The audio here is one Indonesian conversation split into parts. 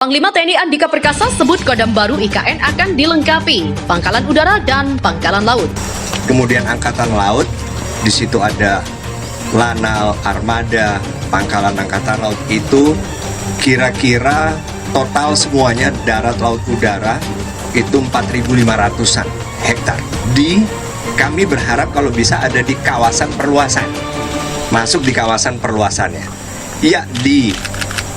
Panglima TNI Andika Perkasa sebut Kodam baru IKN akan dilengkapi pangkalan udara dan pangkalan laut. Kemudian Angkatan Laut, di situ ada Lanal, Armada, Pangkalan Angkatan Laut itu kira-kira total semuanya darat, laut, udara itu 4.500-an hektar. Kami berharap kalau bisa ada di kawasan perluasan, masuk di kawasan perluasannya. Ya, di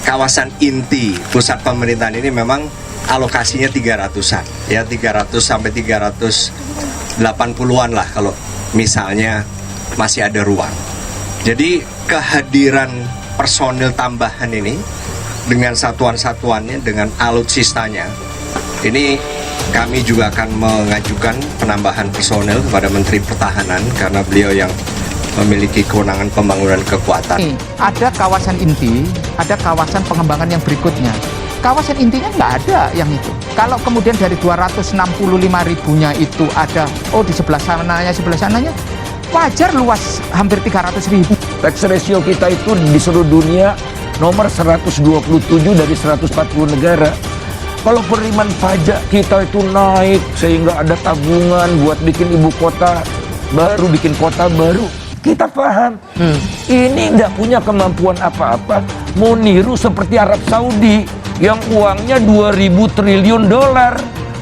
kawasan inti pusat pemerintahan ini memang alokasinya 300-an, ya 300 sampai 380-an lah kalau misalnya masih ada ruang. Jadi kehadiran personil tambahan ini dengan satuan-satuannya, dengan alutsistanya, ini kami juga akan mengajukan penambahan personil kepada Menteri Pertahanan karena beliau yang memiliki kewenangan pembangunan kekuatan. Ada kawasan inti, ada kawasan pengembangan yang berikutnya. Kawasan intinya nggak ada yang itu. Kalau kemudian dari 265 ribunya itu ada, di sebelah sananya, wajar luas hampir 300 ribu. Tax ratio kita itu di seluruh dunia nomor 127 dari 140 negara. Kalau penerimaan pajak kita itu naik sehingga ada tabungan buat bikin ibu kota baru, bikin kota baru. Kita paham, ini nggak punya kemampuan apa-apa, mau niru seperti Arab Saudi yang uangnya 2.000 triliun dolar,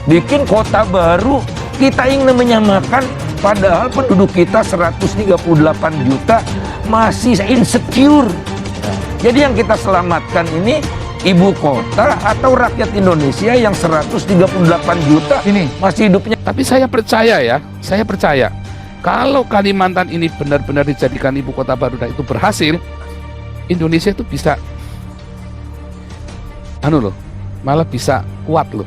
bikin kota baru. Kita ingin menyamakan, padahal penduduk kita 138 juta masih insecure. Jadi yang kita selamatkan ini ibu kota atau rakyat Indonesia yang 138 juta ini masih hidupnya. Tapi saya percaya kalau Kalimantan ini benar-benar dijadikan ibu kota baru dan itu berhasil, Indonesia itu bisa malah bisa kuat loh.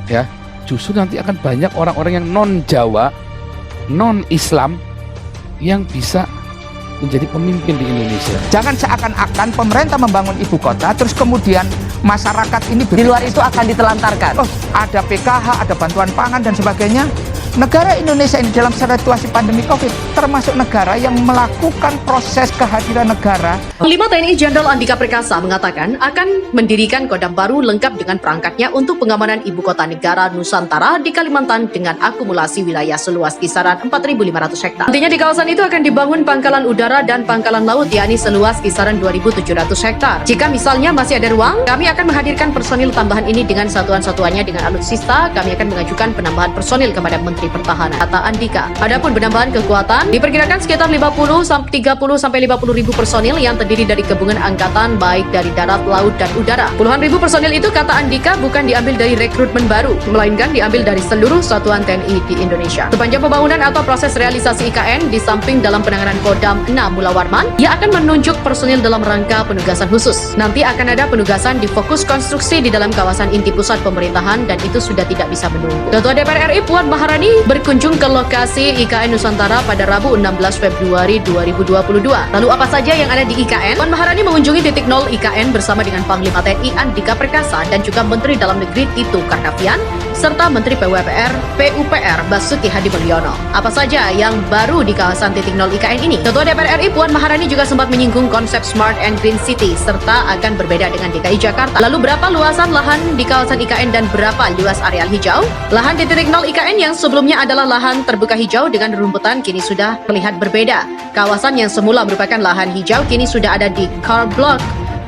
Ya, justru nanti akan banyak orang-orang yang non-Jawa, non-Islam yang bisa menjadi pemimpin di Indonesia. Jangan seakan-akan pemerintah membangun ibu kota, terus kemudian masyarakat ini Di luar itu akan ditelantarkan. ada PKH, ada bantuan pangan dan sebagainya. Negara Indonesia ini dalam situasi pandemi COVID termasuk negara yang melakukan proses kehadiran negara. Panglima TNI Jenderal Andika Perkasa mengatakan akan mendirikan Kodam baru lengkap dengan perangkatnya untuk pengamanan ibu kota negara Nusantara di Kalimantan dengan akumulasi wilayah seluas kisaran 4.500 hektar. Nantinya di kawasan itu akan dibangun pangkalan udara dan pangkalan laut, yakni seluas kisaran 2.700 hektar. Jika misalnya masih ada ruang, kami akan menghadirkan personil tambahan ini dengan satuan-satuannya dengan alutsista. Kami akan mengajukan penambahan personil kepada Menteri Pertahanan, kata Andika. Adapun penambahan kekuatan diperkirakan sekitar 30 sampai 50 ribu personil yang terdiri dari gabungan angkatan baik dari darat, laut, dan udara. Puluhan ribu personil itu, kata Andika, bukan diambil dari rekrutmen baru, melainkan diambil dari seluruh satuan TNI di Indonesia. Sepanjang pembangunan atau proses realisasi IKN, di samping dalam penanganan Kodam 6 Mula Warman, ia akan menunjuk personil dalam rangka penugasan khusus. Nanti akan ada penugasan di fokus konstruksi di dalam kawasan inti pusat pemerintahan dan itu sudah tidak bisa menunggu. Ketua DPR RI Puan Maharani berkunjung ke lokasi IKN Nusantara pada Rabu 16 Februari 2022. Lalu apa saja yang ada di IKN? Puan Maharani mengunjungi titik nol IKN bersama dengan Panglima TNI Andika Perkasa dan juga Menteri Dalam Negeri Tito Karnavian serta Menteri PUPR Basuki Hadi Mulyono. Apa saja yang baru di kawasan titik nol IKN ini? Ketua DPR RI Puan Maharani juga sempat menyinggung konsep Smart and Green City serta akan berbeda dengan DKI Jakarta. Lalu berapa luasan lahan di kawasan IKN dan berapa luas areal hijau? Lahan di titik nol IKN yang sebelumnya adalah lahan terbuka hijau dengan rumputan kini sudah terlihat berbeda. Kawasan yang semula merupakan lahan hijau kini sudah ada di car block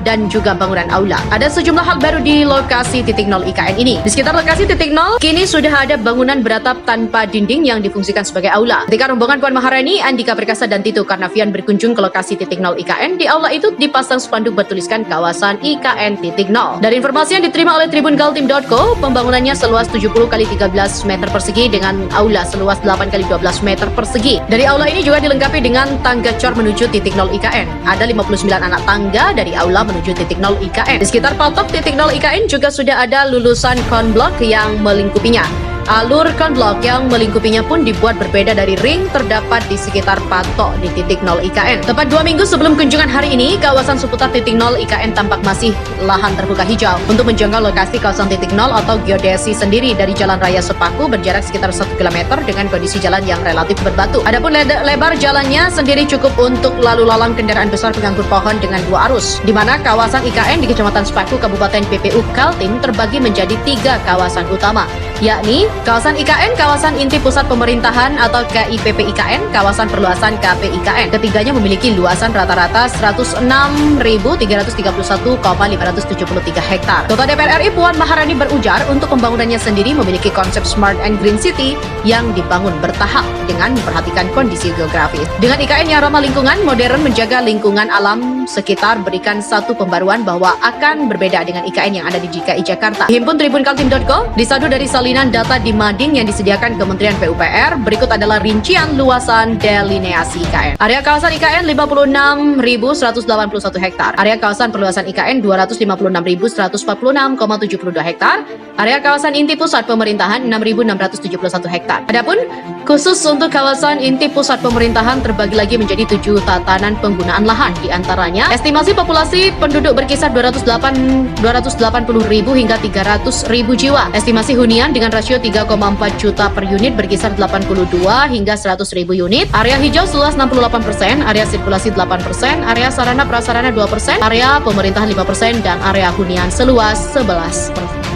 dan juga bangunan aula. Ada sejumlah hal baru di lokasi titik nol IKN ini. Di sekitar lokasi titik nol, kini sudah ada bangunan beratap tanpa dinding yang difungsikan sebagai aula. Ketika rombongan Puan Maharani, Andika Perkasa dan Tito Karnavian berkunjung ke lokasi titik nol IKN, di aula itu dipasang spanduk bertuliskan kawasan IKN titik nol. Dari informasi yang diterima oleh tribungaltim.co, pembangunannya seluas 70 x 13 meter persegi dengan aula seluas 8 x 12 meter persegi. Dari aula ini juga dilengkapi dengan tangga cor menuju titik nol IKN. Ada 59 anak tangga dari aula menuju titik nol IKN. Di sekitar patok titik nol IKN juga sudah ada lulusan konblok yang melingkupinya. Alur konblok yang melingkupinya pun dibuat berbeda dari ring terdapat di sekitar patok di titik 0 IKN. Tepat 2 minggu sebelum kunjungan hari ini, kawasan seputar titik 0 IKN tampak masih lahan terbuka hijau. Untuk menjangkau lokasi kawasan titik 0 atau geodesi sendiri dari Jalan Raya Sepaku berjarak sekitar 1 km dengan kondisi jalan yang relatif berbatu. Adapun lebar jalannya sendiri cukup untuk lalu lalang kendaraan besar pengangkut pohon dengan 2 arus, di mana kawasan IKN di Kecamatan Sepaku, Kabupaten PPU Kaltim terbagi menjadi 3 kawasan utama, yakni kawasan IKN, kawasan inti pusat pemerintahan atau KIPP IKN, kawasan perluasan KP IKN. Ketiganya memiliki luasan rata-rata 106.331,573 hektar. Ketua DPR RI Puan Maharani berujar untuk pembangunannya sendiri memiliki konsep Smart and Green City yang dibangun bertahap dengan memperhatikan kondisi geografis. Dengan IKN yang ramah lingkungan, modern, menjaga lingkungan alam sekitar, berikan satu pembaruan bahwa akan berbeda dengan IKN yang ada di DKI Jakarta. Himpun tribunkaltim.co disadu dari salinan data di Mading yang disediakan Kementerian PUPR. Berikut adalah rincian luasan delineasi IKN. Area kawasan IKN 56.181 hektar. Area kawasan perluasan IKN 256.146,72 hektar. Area kawasan inti pusat pemerintahan 6.671 hektar. Adapun khusus untuk kawasan inti pusat pemerintahan terbagi lagi menjadi 7 tatanan penggunaan lahan. Di antaranya estimasi populasi penduduk berkisar 280.000 hingga 300.000 jiwa. Estimasi hunian dengan rasio 3,4 juta per unit berkisar 82 hingga 100.000 unit. Area hijau seluas 68%, area sirkulasi 8%, area sarana prasarana 2%, area pemerintahan 5%, dan area hunian seluas 11%.